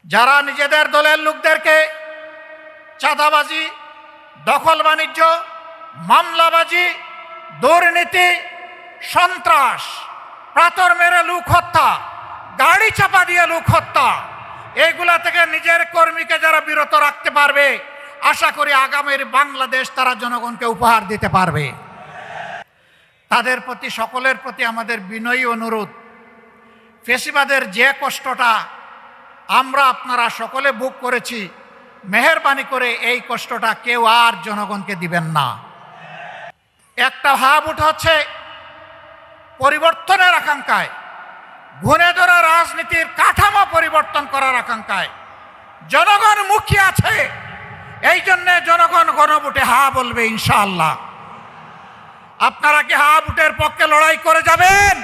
যারা নিজেদের দলের লোকদেরকে চাঁদাবাজি, দখল বাণিজ্য, মামলাবাজি, দুর্নীতি, সন্ত্রাস, পাথর মেরে লোক হত্যা, গাড়ি চাপা দিয়ে লোক হত্যা, এইগুলা থেকে নিজের কর্মীকে যারা বিরত রাখতে পারবে, আশা করি আগামীর বাংলাদেশ তারা জনগণকে উপহার দিতে পারবে। তাদের প্রতি, সকলের প্রতি আমাদের বিনয়ী অনুরোধ, ফ্যাসিবাদের যে কষ্টটা আমরা আপনারা সকলে ভোগ করেছি, মেহেরবানি করে এই কষ্টটা কেউ আর জনগণকে দিবেন না। একটা ভাব উঠছে পরিবর্তনের আকাঙ্ক্ষায়, ঘুরে ধরা রাজনীতির কাঠামো পরিবর্তন করার আকাঙ্ক্ষায় জনগণ মুখিয়ে আছে। এই জন্যে জনগণ গণভোটে হা বলবে ইনশাআল্লাহ। আপনারা কি হা ভোটের পক্ষে লড়াই করে যাবেন?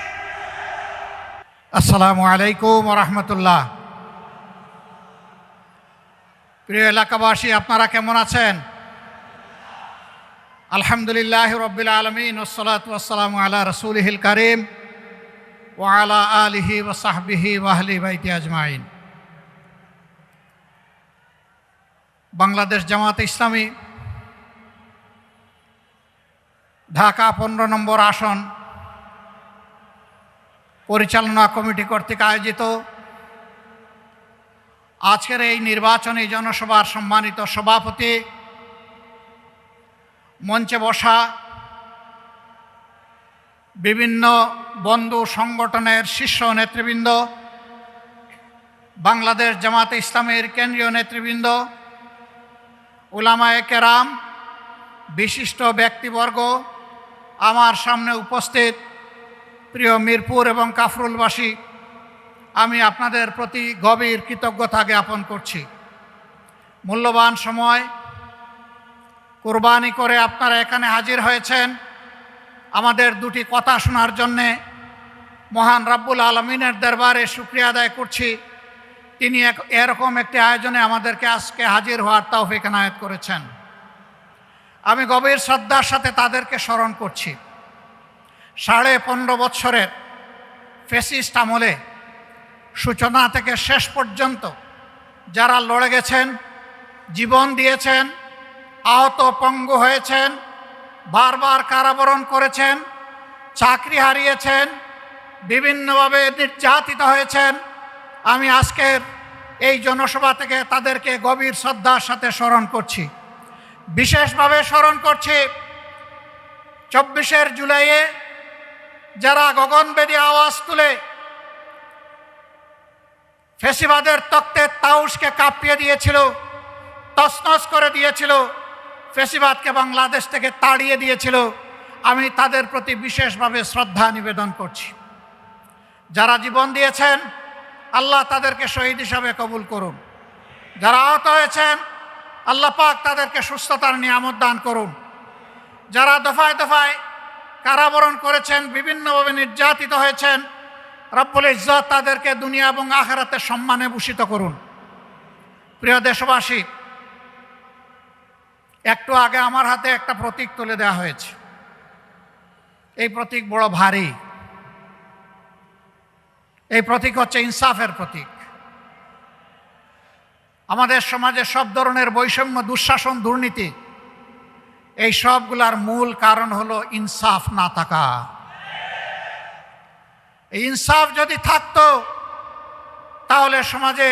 আসসালামু আলাইকুম ওয়া রাহমাতুল্লাহ। প্রিয় এলাকাবাসী, আপনারা কেমন আছেন? আলহামদুলিল্লাহ রাব্বিল আলামিন, ওয়াসসালাতু ওয়াসসালামু আলা রাসূলিহিল কারীম ওয়া আলা আলিহি ওয়া সাহবিহি ওয়া আহলি বাইতি আজমাইন। বাংলাদেশ জামাতে ইসলামী ঢাকা 15 নম্বর আসন পরিচালনা কমিটি কর্তৃক আয়োজিত আজকের এই নির্বাচনী জনসভার সম্মানিত সভাপতি, মঞ্চে বসা বিভিন্ন বন্ধু সংগঠনের শীর্ষ নেতৃবৃন্দ, বাংলাদেশ জামাতে ইসলামীর কেন্দ্রীয় নেতৃবৃন্দ, উলামায়ে কেরাম, বিশিষ্ট ব্যক্তিবর্গ, আমার সামনে উপস্থিত প্রিয় মিরপুর এবং কাফরুলবাসী, আমি আপনাদের প্রতি গভীর কৃতজ্ঞতা জ্ঞাপন করছি। মূল্যবান সময় কোরবানি করে আপনারা এখানে হাজির হয়েছেন আমাদের দুটি কথা শোনার জন্যে। মহান রাব্বুল আলামিনের দরবারে শুকরিয়া আদায় করছি, তিনি এরকম একটি আয়োজনে আমাদেরকে আজকে হাজির হওয়ার তৌফিক এনায়েত করেছেন। আমি গভীর শ্রদ্ধার সাথে তাদেরকে স্মরণ করছি। 15.5 বৎসরের ফ্যাসিস্ট আমলে সূচনা থেকে শেষ পর্যন্ত যারা লড়ে গেছেন, জীবন দিয়েছেন, আহত পঙ্গু হয়েছেন, বারবার কারাবরণ করেছেন, চাকরি হারিয়েছেন, বিভিন্নভাবে নির্যাতিত হয়েছেন, আমি আজকের এই জনসভা থেকে তাদেরকে গভীর শ্রদ্ধার সাথে স্মরণ করছি। বিশেষভাবে স্মরণ করছি 24 জুলাইয়ে যারা গগনভেদী আওয়াজ তুলে ফ্যাসিবাদের তক্তে তাউসকে কাঁপিয়ে দিয়েছিল, তছনছ করে দিয়েছিল, ফ্যাসিবাদকে বাংলাদেশ থেকে তাড়িয়ে দিয়েছিল। আমি তাদের প্রতি বিশেষভাবে শ্রদ্ধা নিবেদন করছি। যারা জীবন দিয়েছেন, আল্লাহ তাদেরকে শহীদ হিসাবে কবুল করুন। যারা আহত হয়েছেন, আল্লাহ পাক তাদেরকে সুস্থতার নিয়ামত দান করুন। যারা দফায় দফায় কারাবরণ করেছেন, বিভিন্নভাবে নির্যাতিত হয়েছেন, রব্বুল ইজ্জত তাদেরকে দুনিয়া এবং আখিরাতে সম্মানে ভূষিত করুন। প্রিয় দেশবাসী, একটু আগে আমার হাতে একটা প্রতীক তুলে দেওয়া হয়েছে। এই প্রতীক বড় ভারী। এই প্রতীক হচ্ছে ইনসাফের প্রতীক। আমাদের সমাজে সব ধরনের বৈষম্য, দুঃশাসন, দুর্নীতি, এই সবগুলার মূল কারণ হলো ইনসাফ না থাকা। এই ইনসাফ যদি থাকতো তাহলে সমাজে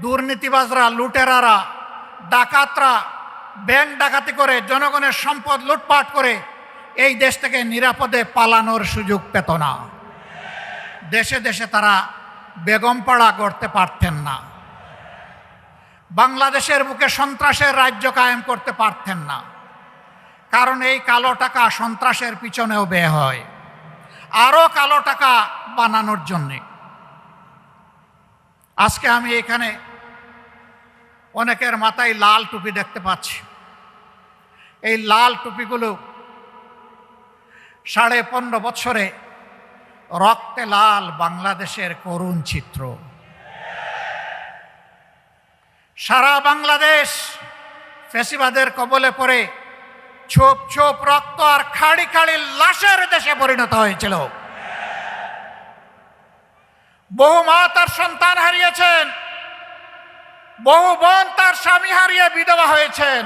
দুর্নীতিবাজরা, লুটেরারা, ডাকাতরা ব্যাংক ডাকাতি করে জনগণের সম্পদ লুটপাট করে এই দেশ থেকে নিরাপদে পালানোর সুযোগ পেত না। দেশে দেশে তারা বেগমপাড়া গড়তে পারতেন না। বাংলাদেশের বুকে সন্ত্রাসের রাজ্য কায়েম করতে পারতেন না। কারণ এই কালো টাকা সন্ত্রাসের পিছনেও ব্যয় হয়, আরও কালো টাকা বানানোর জন্যে। আজকে আমি এখানে অনেকের মাথায় লাল টুপি দেখতে পাচ্ছি। এই লাল টুপিগুলো 15.5 বছরে রক্তে লাল বাংলাদেশের করুণ চিত্র। সারা বাংলাদেশ ফ্যাসিবাদের কবলে পড়ে ছোপ ছোপ রক্ত আর খাড়ি খাড়ি লাশের দেশে পরিণত হয়েছিল। বহু মা তার সন্তান হারিয়েছেন, বহু বোন তার স্বামী হারিয়ে বিধবা হয়েছেন,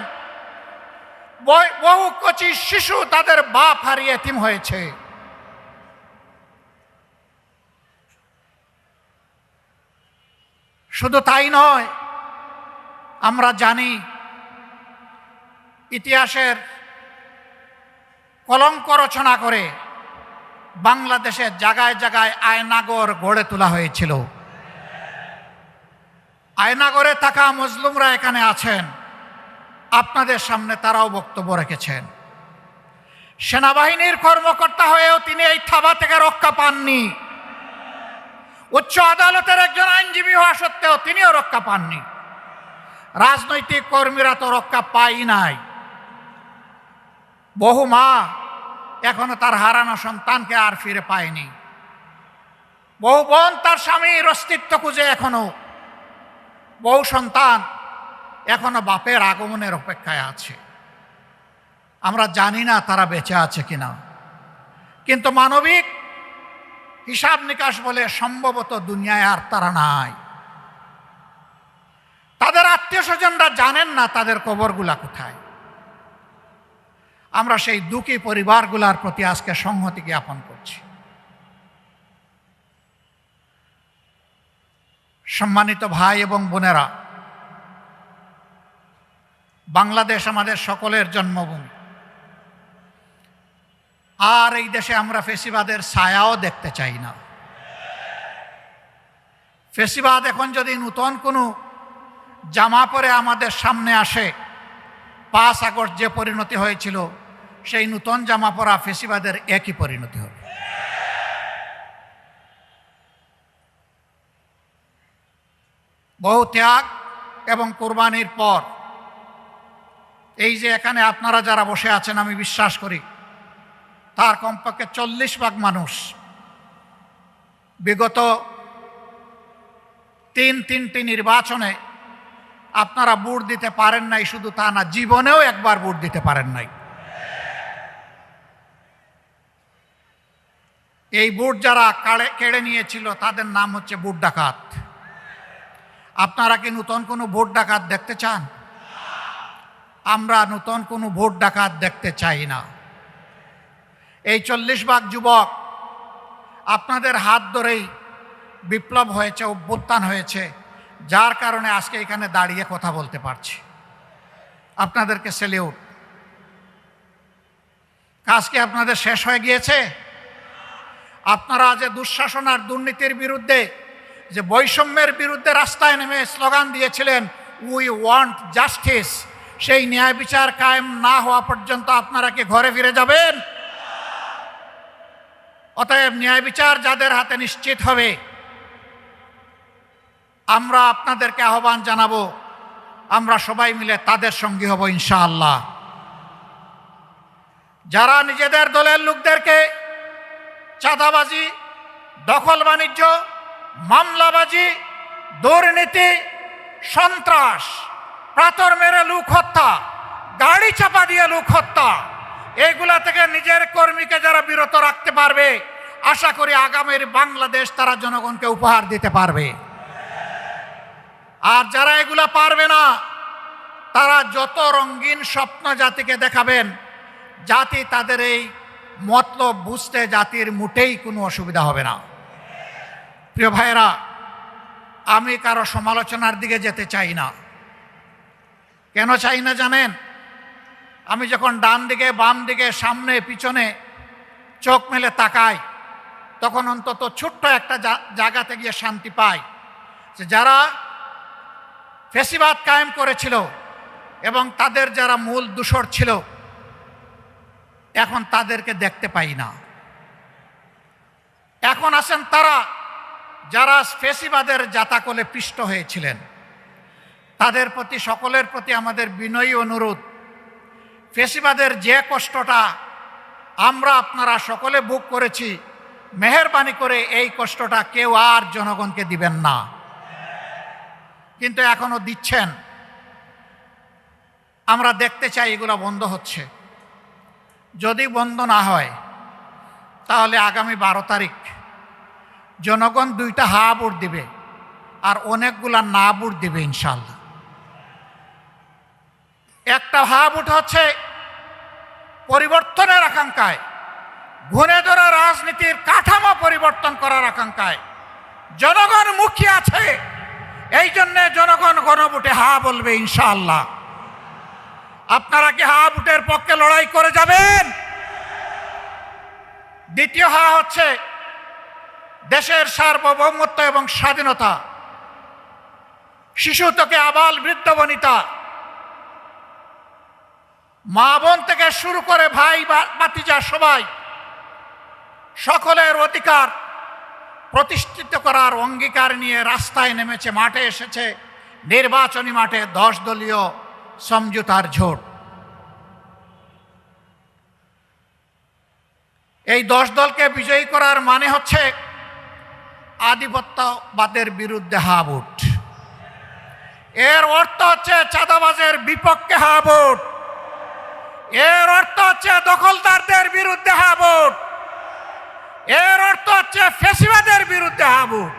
বহু কচি শিশু তাদের বাপ হারিয়ে এতিম হয়েছে। শুধু তাই নয়, আমরা জানি ইতিহাসের কলঙ্ক রচনা করে বাংলাদেশের জায়গায় জায়গায় আয়নাগর গড়ে তোলা হয়েছিল। আয়নাগরে থাকা মজলুমরা এখানে আছেন, আপনাদের সামনে তারাও বক্তব্য রেখেছেন। সেনাবাহিনীর কর্মকর্তা হয়েও তিনি এই থাবা থেকে রক্ষা পাননি। উচ্চ আদালতের একজন আইনজীবী হওয়া সত্ত্বেও তিনিও রক্ষা পাননি। রাজনৈতিক কর্মীরা তো রক্ষা পাই নাই। বহু মা এখনো তার হারানো সন্তানকে আর ফিরে পায়নি। বহু বোন তার স্বামীর অস্তিত্ব খুঁজে এখনো, বহু সন্তান এখনো বাপের আগমনের অপেক্ষায় আছে। আমরা জানি না তারা বেঁচে আছে কিনা, কিন্তু মানবিক হিসাব নিকাশ বলে সম্ভবত দুনিয়ায় আর তারা নাই। তাদের আত্মীয় স্বজনরা জানেন না তাদের কবরগুলা কোথায়। আমরা সেই দুঃখী পরিবারগুলার প্রতি আজকে সংহতি জ্ঞাপন করছি। সম্মানিত ভাই এবং বোনেরা, বাংলাদেশ আমাদের সকলের জন্মভূমি। আর এই দেশে আমরা ফেসিবাদের ছায়াও দেখতে চাই না। ফেসিবাদ এখন যদি নূতন কোনো জামা পরে আমাদের সামনে আসে, 5 আগস্ট যে পরিণতি হয়েছিল সেই নূতন জামা পরা ফেসিবাদের একই পরিণতি হবে। বহু ত্যাগ এবং কোরবানির পর এই যে এখানে আপনারা যারা বসে আছেন, আমি বিশ্বাস করি তার কমপক্ষে 40 ভাগ মানুষ বিগত 3টি নির্বাচনে আপনারা ভোট দিতে পারেন নাই। শুধু তা না, জীবনেও একবার ভোট দিতে পারেন নাই। এই ভোট যারা কেড়ে নিয়েছিল তাদের নাম হচ্ছে ভোট ডাকাত। আপনারা কি নতুন কোনো ভোট ডাকাত দেখতে চান? আমরা নতুন কোনো ভোট ডাকাত দেখতে চাই না। এই 40 ভাগ যুবক আপনাদের হাত ধরেই বিপ্লব হয়েছে, অভ্যুত্থান হয়েছে, যার কারণে আজকে এখানে দাঁড়িয়ে কথা বলতে পারছি। আপনাদেরকে সেলিউট। কাজ কি আপনাদের শেষ হয়ে গিয়েছে? আপনারা যে দুঃশাসন আর দুর্নীতির বিরুদ্ধে, যে বৈষম্যের বিরুদ্ধে রাস্তায় নেমে স্লোগান দিয়েছিলেন, উই ওয়ান্ট জাস্টিস, সেই ন্যায় বিচার কায়েম না হওয়া পর্যন্ত আপনারা কি ঘরে ফিরে যাবেন? অতএব ন্যায় বিচার যাদের হাতে নিশ্চিত হবে, আমরা আপনাদেরকে আহ্বান জানাবো, আমরা সবাই মিলে তাদের সঙ্গী হব ইনশাআল্লাহ। যারা নিজেদের দলের লোকদেরকে চাঁদাবাজি, দখল বাণিজ্য, মামলাবাজি, দুর্নীতি, সন্ত্রাস, পাথর মেরে লোক হত্যা, গাড়ি চাপা দিয়ে লোক হত্যা, এইগুলা থেকে নিজের কর্মীকে যারা বিরত রাখতে পারবে, আশা করি আগামীর বাংলাদেশ তারা জনগণকে উপহার দিতে পারবে। আর যারা এগুলা পারবে না, তারা যত রঙিন স্বপ্ন জাতিকে দেখাবেন, জাতি তাদের এই মতলব বুঝতে জাতির মোটেই কোনো অসুবিধা হবে না। প্রিয় ভাইয়েরা, আমি কারো সমালোচনার দিকে যেতে চাই না। কেন চাই না জানেন? আমি যখন ডান দিকে, বাম দিকে, সামনে, পিছনে চোখ মেলে তাকাই, তখন অন্তত ছোট্ট একটা জায়গাতে গিয়ে শান্তি পাই যে যারা ফেসিবাদ কায়েম করেছিল এবং তাদের যারা মূল দূষর ছিল, এখন তাদেরকে দেখতে পাই না। এখন আছেন তারা যারা ফেসিবাদের জাতাকলে পিষ্ট হয়েছিলেন। তাদের প্রতি, সকলের প্রতি আমাদের বিনয়ী অনুরোধ, ফেসিবাদের যে কষ্টটা আমরা আপনারা সকলে ভোগ করেছি, মেহেরবানি করে এই কষ্টটা কেউ আর জনগণকে দিবেন না। কিন্তু এখনো দিচ্ছেন। আমরা দেখতে চাই এগুলো বন্ধ হচ্ছে। যদি বন্ধ না হয়, তাহলে আগামী 12 তারিখ জনগণ 2টা হা ভোট দিবে আর অনেকগুলা না ভোট দিবে ইনশাআল্লাহ। একটা হা ভোট হচ্ছে পরিবর্তনের আকাঙ্ক্ষায়, ঘুরে ধরা রাজনীতির কাঠামো পরিবর্তন করার আকাঙ্ক্ষায় জনগণ মুখী আছে। এই জন্যে জনগণ গণভোটে হা বলবে ইনশাআল্লাহ। আপনারা কি হা ভোটের পক্ষে লড়াই করে যাবেন? দ্বিতীয় হা হচ্ছে দেশের সার্বভৌমত্ব এবং স্বাধীনতা। শিশু থেকে আবাল বৃদ্ধ বনিতা, মা বোন থেকে শুরু করে ভাই ভাতিজা সবাই সকলের অধিকার প্রতিষ্ঠিত করার অঙ্গীকার নিয়ে রাস্তায় নেমেছে, মাঠে এসেছে নির্বাচনী মাঠে 10 দলীয় সমঝোতার জোট। এই 10 দলকে বিজয়ী করার মানে হচ্ছে আধিপত্যবাদের বিরুদ্ধে হা ভোট। এর অর্থ হচ্ছে চাঁদাবাজের বিপক্ষে হা ভোট। এর অর্থ হচ্ছে দখলদারদের বিরুদ্ধে হা ভোট। এর অর্থ হচ্ছে ফ্যাসিবাদের বিরুদ্ধে হা ভোট।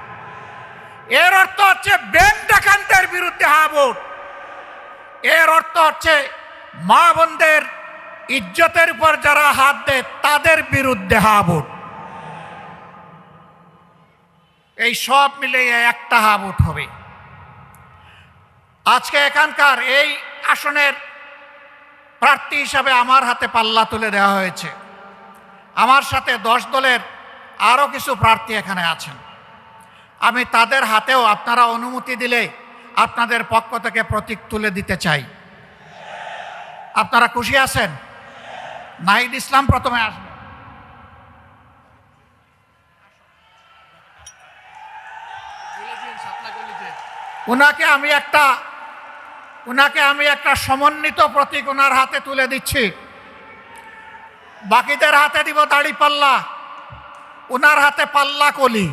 এর অর্থ হচ্ছে ব্যাংক ডাকাতদের বিরুদ্ধে হা ভোট। এর অর্থ হচ্ছে মা বোনদের ইজ্জতের উপর যারা হাত দেয় তাদের বিরুদ্ধে হা ভোট। এই সব মিলে একটা হা ভোট হবে। আজকে এখানকার এই আসনের প্রার্থী হিসাবে আমার হাতে পাল্লা তুলে দেওয়া হয়েছে। আমার সাথে 10 দলের আরও কিছু প্রার্থী এখানে আছেন। আমি তাদের হাতেও আপনারা অনুমতি দিলে আপনাদের পক্ষ থেকে প্রতীক তুলে দিতে চাই। আপনারা খুশি আছেন? নাহিদ ইসলাম প্রথমে আসবেন। উনাকে আমি একটা সমন্বিত প্রতীক ওনার হাতে তুলে দিচ্ছি। বাকিদের হাতে দিব দাড়ি পাল্লা, ওনার হাতে পাল্লা কলি।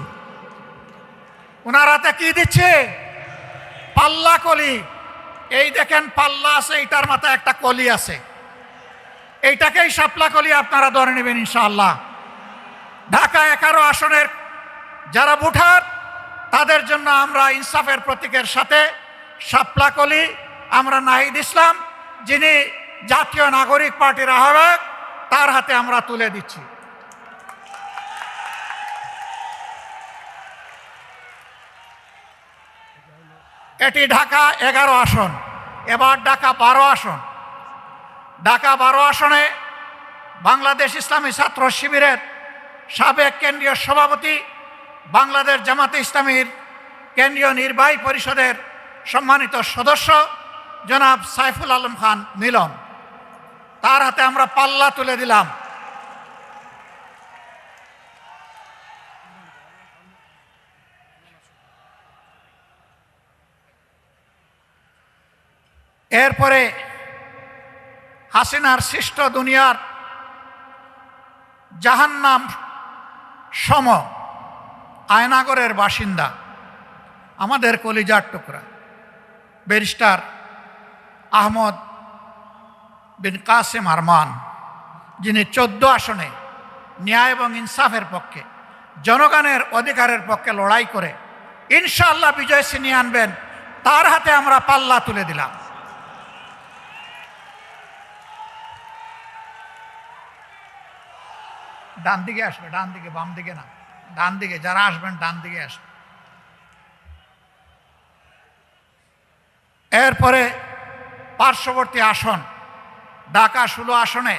ওনার হাতে কি দিচ্ছে? পাল্লা কলি। এই দেখেন পাল্লা আছে, এইটার মাথায় একটা কলি আছে। এইটাকেই শাপলা কলি আপনারা ধরে নেবেন ইনশাআল্লাহ। ঢাকা 11 আসনের যারা ভোটার তাদের জন্য আমরা ইনসাফের প্রতীকের সাথে শাপলা কলি আমরা নাহিদ ইসলাম, যিনি জাতীয় নাগরিক পার্টির আহ্বায়ক, তার হাতে আমরা তুলে দিচ্ছি। এটি ঢাকা 11 আসন। এবার ঢাকা 12 আসন। ঢাকা 12 আসনে বাংলাদেশ ইসলামী ছাত্র শিবিরের সাবেক কেন্দ্রীয় সভাপতি, বাংলাদেশ জামাতে ইসলামীর কেন্দ্রীয় নির্বাহী পরিষদের সম্মানিত সদস্য জনাব সাইফুল আলম খান মিলন, তার হাতে আমরা পাল্লা তুলে দিলাম। এরপরে হাসিনার সৃষ্ট দুনিয়ার জাহান্নাম সম আয়নাগরের বাসিন্দা, আমাদের কলিজার টুকরা ব্যারিস্টার আহমদ বিন কাসেম আরমান, যিনি 14 আসনে ন্যায় এবং ইনসাফের পক্ষে, জনগণের অধিকারের পক্ষে লড়াই করে ইনশাআল্লাহ বিজয় ছিনিয়ে আনবেন, তার হাতে আমরা পাল্লা তুলে দিলাম। ডান দিকে আসবে, ডান দিকে, বাম দিকে না, ডান দিকে। যারা আসবেন ডান দিকে আসবে। এরপরে পার্শ্ববর্তী আসন ঢাকা 16 আসনে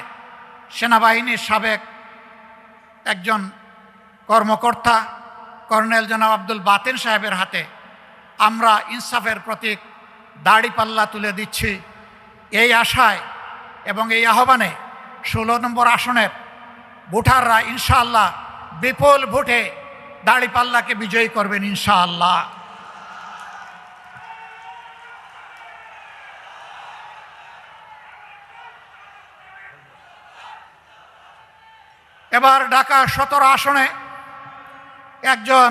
সেনাবাহিনীর সাবেক একজন কর্মকর্তা কর্নেল জনাব আব্দুল বাতেন সাহেবের হাতে আমরা ইনসাফের প্রতীক দাড়িপাল্লা তুলে দিচ্ছি। এই আশায় এবং এই আহ্বানে 16 নম্বর আসনের ভোটাররা ইনশাআল্লাহ বিপুল ভোটে দাড়িপাল্লাকে বিজয়ী করবেন ইনশাআল্লাহ। এবার ঢাকা 17 আসনে একজন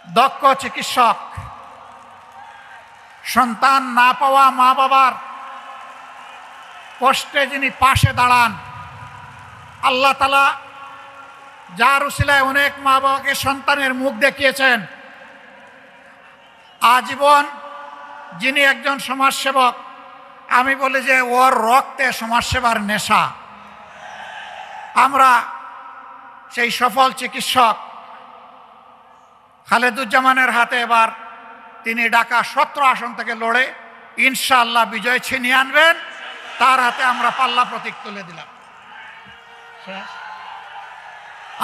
দক্ষ চিকিৎসক, সন্তান না পাওয়া মা বাবার কষ্টে যিনি পাশে দাঁড়ান, আল্লাহ তাআলা যার উসিলায় অনেক মা বাবাকে সন্তানের মুখ দেখিয়েছেন, আজীবন যিনি একজন সমাজসেবক, আমি বলি যে ওর রক্তে সমাজসেবার নেশা। আমরা সেই সফল চিকিৎসক খালেদুজ্জামানের হাতে এবার তিনি ঢাকা 17 আসন থেকে লড়ে ইনশাআল্লাহ বিজয় ছিনিয়ে আনবেন। তার হাতে আমরা পাল্লা প্রতীক তুলে দিলাম।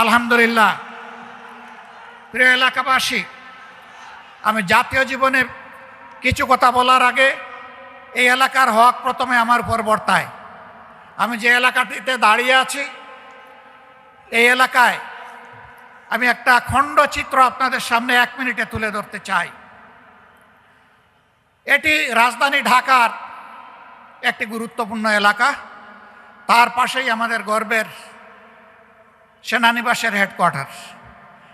আলহামদুলিল্লাহ। প্রিয় এলাকাবাসী, আমি জাতীয় জীবনে কিছু কথা বলার আগে এই এলাকার হক প্রথমে আমার উপর বর্তায়। আমি যে এলাকাটিতে দাঁড়িয়ে আছি, এই এলাকায় আমি একটা খণ্ডচিত্র আপনাদের সামনে 1 মিনিটে তুলে ধরতে চাই। এটি রাজধানী ঢাকার একটি গুরুত্বপূর্ণ এলাকা। তার পাশেই আমাদের গর্বের সেনানিবাসের হেডকোয়ার্টার।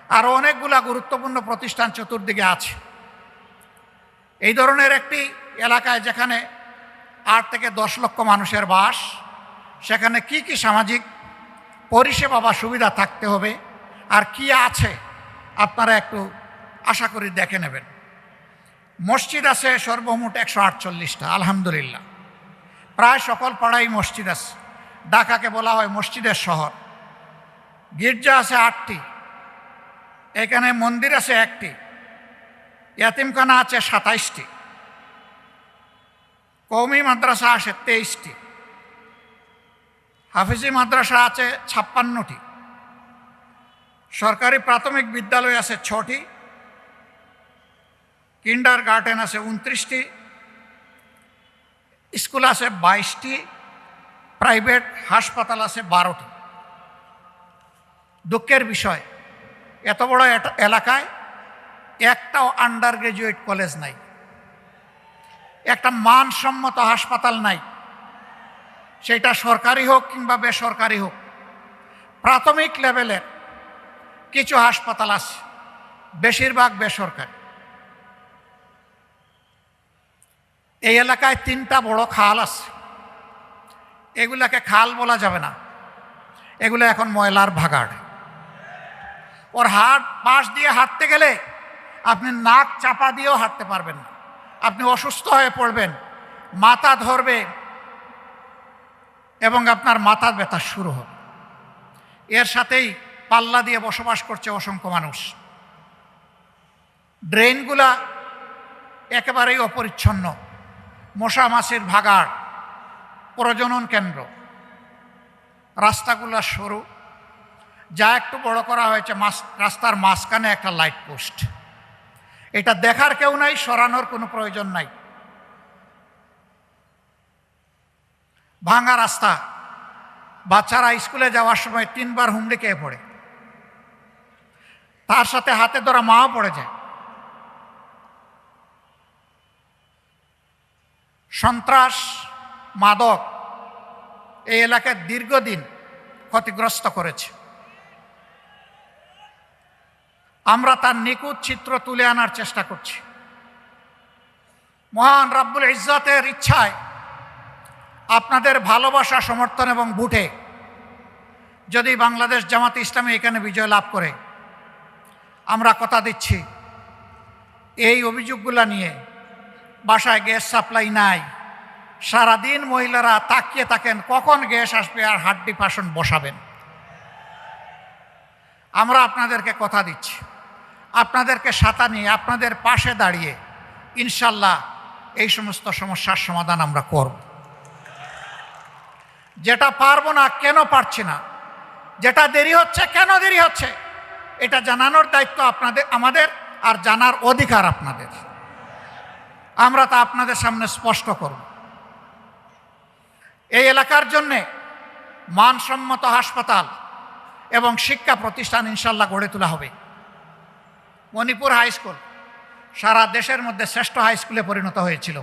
আরও অনেকগুলা গুরুত্বপূর্ণ প্রতিষ্ঠান চতুর্দিকে আছে। এই ধরনের একটি এলাকায় যেখানে 8 থেকে 10 লক্ষ মানুষের বাস, সেখানে কি কি সামাজিক পরিষেবা বা সুবিধা থাকতে হবে আর কি আছে আপনারা একটু আশা করি দেখে নেবেন। মসজিদ আছে সর্বমোট 148টা, আলহামদুলিল্লাহ। প্রায় সকল পাড়াই মসজিদ আছে। ঢাকাকে বলা হয় মসজিদের শহর। গির্জা আছে 8টি, এখানে মন্দির আছে 1টি, ইয়াতিমখানা আছে 27টি, কওমি মাদ্রাসা আছে 23টি, হাফিজি মাদ্রাসা আছে 56টি, সরকারি প্রাথমিক বিদ্যালয় আছে 6টি, কিন্ডার গার্ডেন আছে 29টি, স্কুল আছে 22টি, প্রাইভেট হাসপাতাল আছে 12টি। দুঃখের বিষয়, এত বড় এলাকায় একটাও আন্ডার গ্রাজুয়েট কলেজ নাই, একটা মানসম্মত হাসপাতাল নাই, সেটা সরকারি হোক কিংবা বেসরকারি হোক। প্রাথমিক লেভেলের কিছু হাসপাতাল আছে, বেশিরভাগ বেসরকারি। এই এলাকায় 3টা বড় খাল আছে। এগুলাকে খাল বলা যাবে না, এগুলো এখন ময়লার ভাগাড়। ওর পাশ দিয়ে হাঁটতে গেলে আপনি নাক চাপা দিয়েও হাঁটতে পারবেন না, আপনি অসুস্থ হয়ে পড়বেন, মাথা ধরবে এবং আপনার মাথা ব্যথা শুরু হবে। এর সাথেই পাল্লা দিয়ে বসবাস করছে অসংখ্য মানুষ। ড্রেনগুলা একেবারেই অপরিচ্ছন্ন, মশা মাছির ভাগাড়, প্রজনন কেন্দ্র। রাস্তাগুলা সরু, যা একটু বড় করা হয়েছে রাস্তার মাঝখানে একটা লাইট পোস্ট। এটা দেখার কেউ নাই, সরানোর কোনো প্রয়োজন নাই। ভাঙা রাস্তা, বাচ্চারা স্কুলে যাওয়ার সময় 3 বার হুমড়ি খেয়ে পড়ে, তার সাথে হাতে ধরা মাও পড়ে যায়। সন্ত্রাস, মাদক এই এলাকায় দীর্ঘদিন ক্ষতিগ্রস্ত করেছে। আমরা তার নিখুঁত চিত্র তুলে আনার চেষ্টা করছি। মহান রাব্বুল ইজ্জতের ইচ্ছায় আপনাদের ভালোবাসা, সমর্থন এবং ভোটে যদি বাংলাদেশ জামাতে ইসলামী এখানে বিজয় লাভ করে, আমরা কথা দিচ্ছি এই অভিযোগগুলো নিয়ে বাসায় গ্যাস সাপ্লাই নাই, সারাদিন মহিলারা তাকিয়ে থাকেন কখন গ্যাস আসবে আর হাড্ডি পাশন বসাবেন। আমরা আপনাদেরকে কথা দিচ্ছি, আপনাদেরকে সাথে নিয়ে আপনাদের পাশে দাঁড়িয়ে ইনশাল্লাহ এই সমস্ত সমস্যার সমাধান আমরা করব। যেটা পারবো না কেন পারছি না, যেটা দেরি হচ্ছে কেন দেরি হচ্ছে, এটা জানানোর দায়িত্ব আমাদের, আর জানার অধিকার আপনাদের। আমরা তা আপনাদের সামনে স্পষ্ট করব। এই এলাকার জন্যে মানসম্মত হাসপাতাল এবং শিক্ষা প্রতিষ্ঠান ইনশাল্লাহ গড়ে তোলা হবে। মণিপুর হাই স্কুল সারা দেশের মধ্যে শ্রেষ্ঠ হাই স্কুলে পরিণত হয়েছিল।